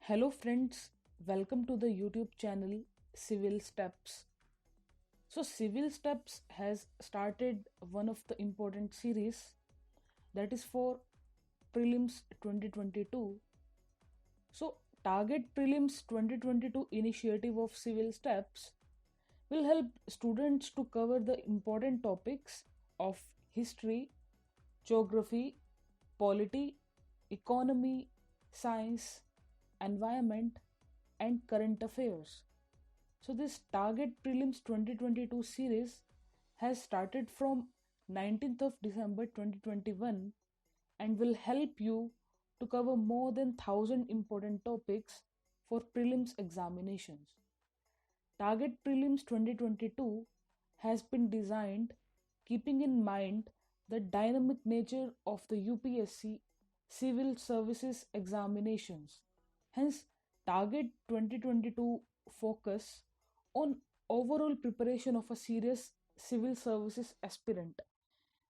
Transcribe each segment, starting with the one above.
Hello friends, welcome to the YouTube channel Civilsteps. So Civilsteps has started one of the important series that is for Prelims 2022. So Target Prelims 2022 initiative of Civilsteps will help students to cover the important topics of history, geography, polity, economy, science, environment, and current affairs. So this Target Prelims 2022 series has started from 19th of December 2021 and will help you to cover more than 1000 important topics for prelims examinations. Target Prelims 2022 has been designed keeping in mind the dynamic nature of the UPSC Civil Services Examinations. Hence, Target 2022 focus on overall preparation of a serious civil services aspirant,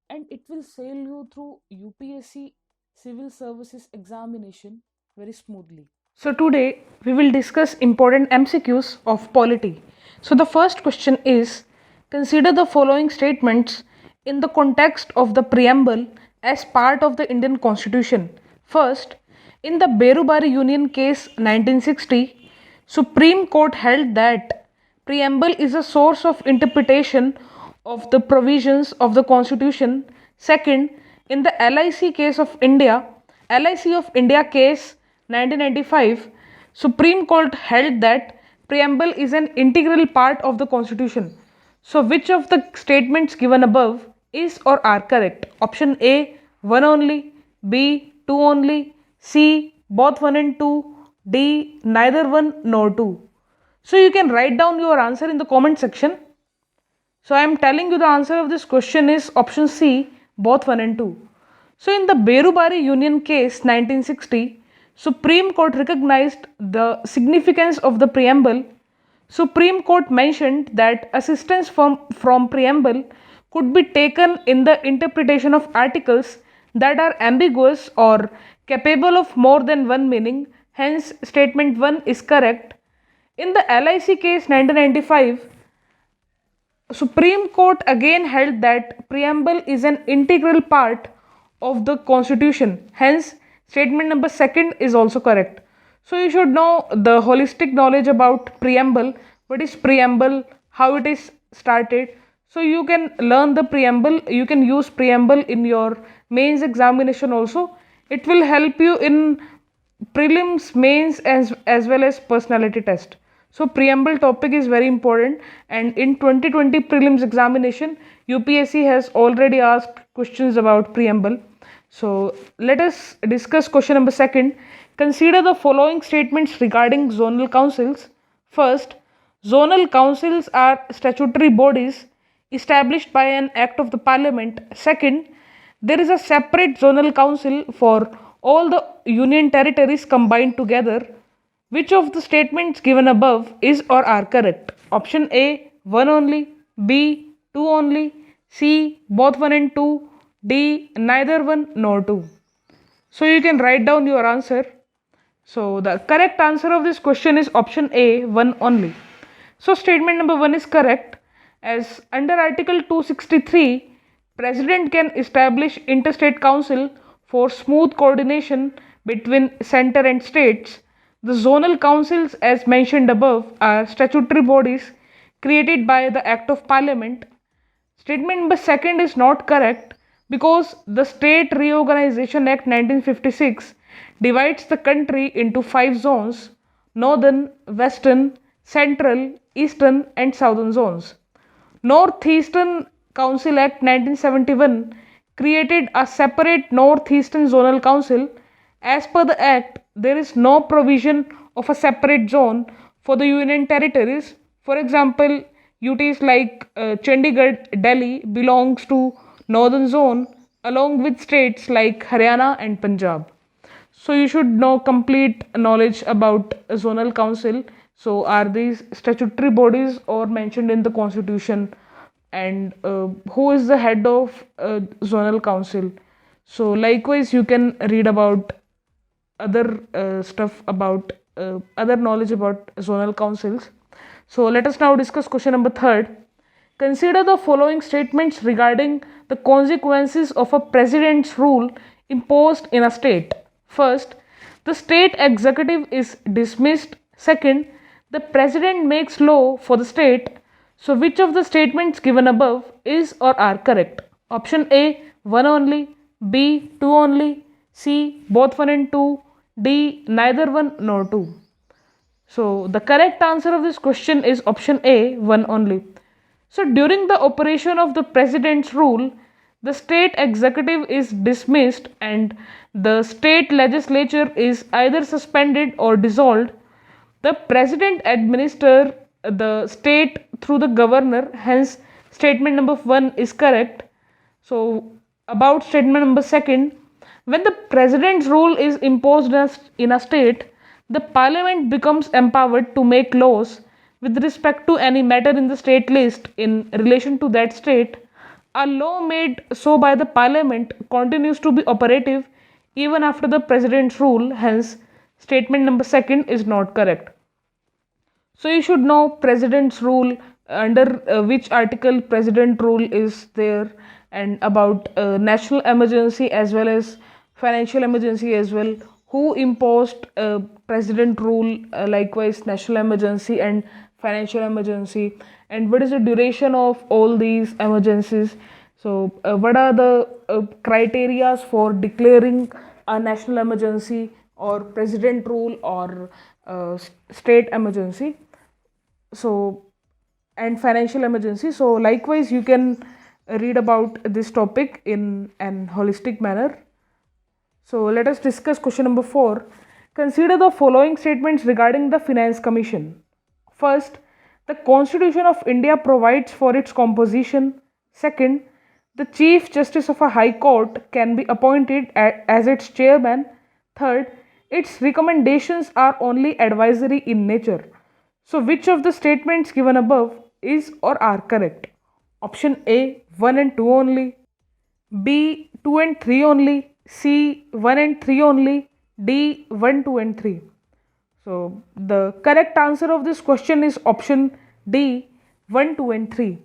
and it will sail you through UPSC Civil Services Examination very smoothly. So today we will discuss important MCQs of polity. So the first question is, consider the following statements in the context of the preamble as part of the Indian Constitution. First, in the Berubari Union case 1960, Supreme Court held that preamble is a source of interpretation of the provisions of the Constitution. Second, in the LIC of India case 1995, Supreme Court held that preamble is an integral part of the Constitution. So which of the statements given above is or are correct? Option A, one only, B, two only, C, both one and two, D, neither one nor two. So you can write down your answer in the comment section. So I am telling you the answer of this question is option C, both 1 and 2. So in the Berubari Union case 1960, Supreme Court recognized the significance of the preamble. Supreme Court mentioned that assistance from preamble could be taken in the interpretation of articles that are ambiguous or capable of more than one meaning. Hence, statement 1 is correct. In the LIC case 1995, Supreme Court again held that preamble is an integral part of the Constitution. Hence, statement number 2 is also correct. So you should know the holistic knowledge about preamble. What is preamble? How it is started? So you can learn the preamble. You can use preamble in your mains examination also. It will help you in prelims, mains as well as personality test. So preamble topic is very important, and in 2020 prelims examination UPSC has already asked questions about preamble. So let us discuss question number 2. Consider the following statements regarding zonal councils. First, zonal councils are statutory bodies established by an act of the parliament. Second, there is a separate zonal council for all the union territories combined together. Which of the statements given above is or are correct? Option A, one only, B, two only, C, both 1 and 2, D, neither one nor two. So you can write down your answer. So the correct answer of this question is option A, one only. So statement number 1 is correct, as under Article 263, President can establish interstate council for smooth coordination between center and states. The zonal councils, as mentioned above, are statutory bodies created by the Act of Parliament. Statement number 2 is not correct because the State Reorganization Act 1956 divides the country into 5 zones: northern, western, central, eastern, and southern zones. Northeastern Council Act 1971 created a separate Northeastern Zonal Council. As per the Act, there is no provision of a separate zone for the Union territories. For example, UTs like Chandigarh, Delhi belongs to Northern Zone along with states like Haryana and Punjab. So you should know complete knowledge about zonal council. So are these statutory bodies or mentioned in the constitution, and who is the head of zonal council? So likewise you can read about other stuff about other knowledge about zonal councils. So let us now discuss question number 3rd. Consider the following statements regarding the consequences of a president's rule imposed in a state. First, the state executive is dismissed. Second, the president makes law for the state. So which of the statements given above is or are correct? Option A, 1 only, B, 2 only, C, both 1 and 2, D, neither 1 nor 2. So the correct answer of this question is option A, 1 only. So during the operation of the president's rule, the state executive is dismissed and the state legislature is either suspended or dissolved. The president administers the state through the governor, hence statement number 1 is correct. So about statement number 2nd, when the president's rule is imposed in a state, the parliament becomes empowered to make laws with respect to any matter in the state list in relation to that state. A law made so by the parliament continues to be operative even after the president's rule, hence statement number 2nd is not correct. So you should know president's rule, under which article president rule is there, and about national emergency as well as financial emergency as well, who imposed president rule, likewise national emergency and financial emergency, and what is the duration of all these emergencies. So what are the criteria for declaring a national emergency or president rule or state emergency, so and financial emergency. So likewise you can read about this topic in an holistic manner. So let us discuss question number 4. Consider the following statements regarding the Finance Commission. First, the Constitution of India provides for its composition. Second, the Chief Justice of a High Court can be appointed as its chairman. Third, its recommendations are only advisory in nature. So which of the statements given above is or are correct? Option A, 1 and 2 only, B, 2 and 3 only, C, 1 and 3 only, D, 1, 2 and 3. So the correct answer of this question is option D, 1, 2 and 3.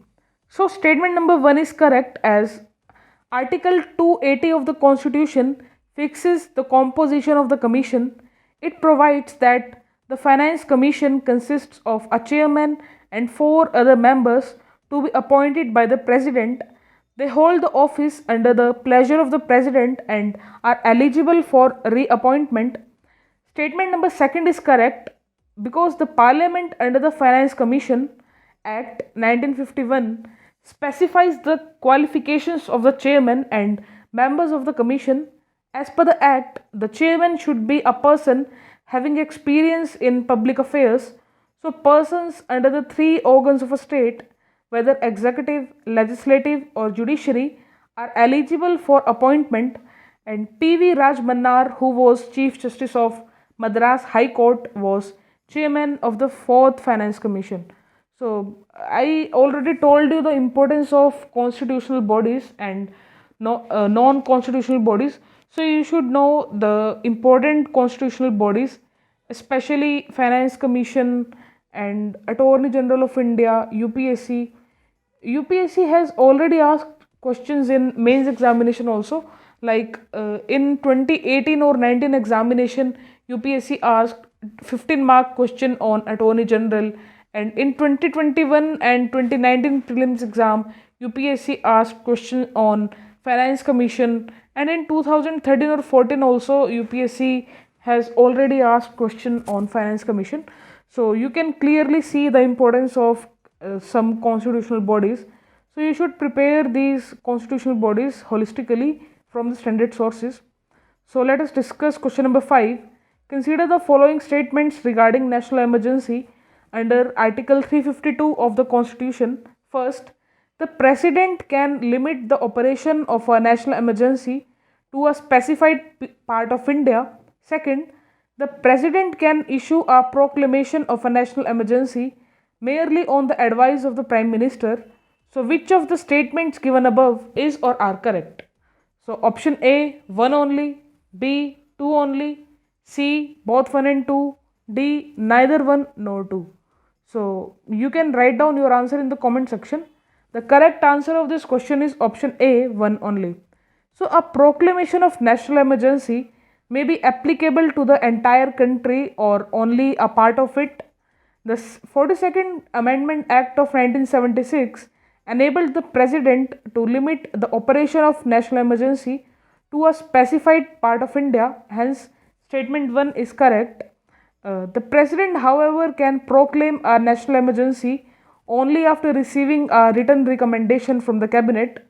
So statement number 1 is correct, as Article 280 of the Constitution fixes the composition of the commission. It provides that the Finance Commission consists of a chairman and 4 other members to be appointed by the President. They hold the office under the pleasure of the President and are eligible for reappointment. Statement number 2nd is correct, because the Parliament under the Finance Commission Act 1951 specifies the qualifications of the chairman and members of the commission. As per the Act, the chairman should be a person having experience in public affairs. So persons under the 3 organs of a state, whether executive, legislative or judiciary, are eligible for appointment, and P.V. Raj Mannar, who was Chief Justice of Madras High Court, was chairman of the 4th Finance Commission. So I already told you the importance of constitutional bodies and non-constitutional bodies. So you should know the important constitutional bodies, especially Finance Commission and Attorney General of India, UPSC. UPSC has already asked questions in mains examination also, like in 2018 or 19 examination, UPSC asked 15-mark question on Attorney General, and in 2021 and 2019 prelims exam, UPSC asked question on Finance Commission, and in 2013 or 14 also UPSC has already asked question on Finance Commission. So you can clearly see the importance of some constitutional bodies. So you should prepare these constitutional bodies holistically from the standard sources. So let us discuss question number 5. Consider the following statements regarding national emergency under Article 352 of the Constitution. First, the President can limit the operation of a national emergency to a specified part of India. Second, the President can issue a proclamation of a national emergency merely on the advice of the Prime Minister. So which of the statements given above is or are correct? So option A, 1 only, B, 2 only, C, both 1 and 2, D. Neither one nor two. So you can write down your answer in the comment section. The correct answer of this question is option A, one only. So a proclamation of national emergency may be applicable to the entire country or only a part of it. The 42nd Amendment Act of 1976 enabled the President to limit the operation of national emergency to a specified part of India. Hence, statement 1 is correct. The President, however, can proclaim a national emergency only after receiving a written recommendation from the Cabinet.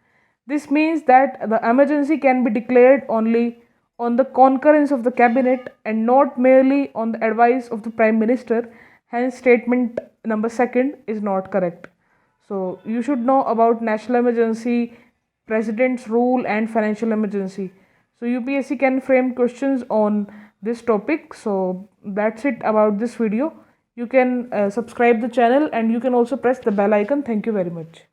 This means that the emergency can be declared only on the concurrence of the Cabinet and not merely on the advice of the Prime Minister. Hence, statement number 2 is not correct. So, you should know about national emergency, President's rule, and financial emergency. So, UPSC can frame questions on this topic. So, that's it about this video. You can subscribe the channel and you can also press the bell icon. Thank you very much.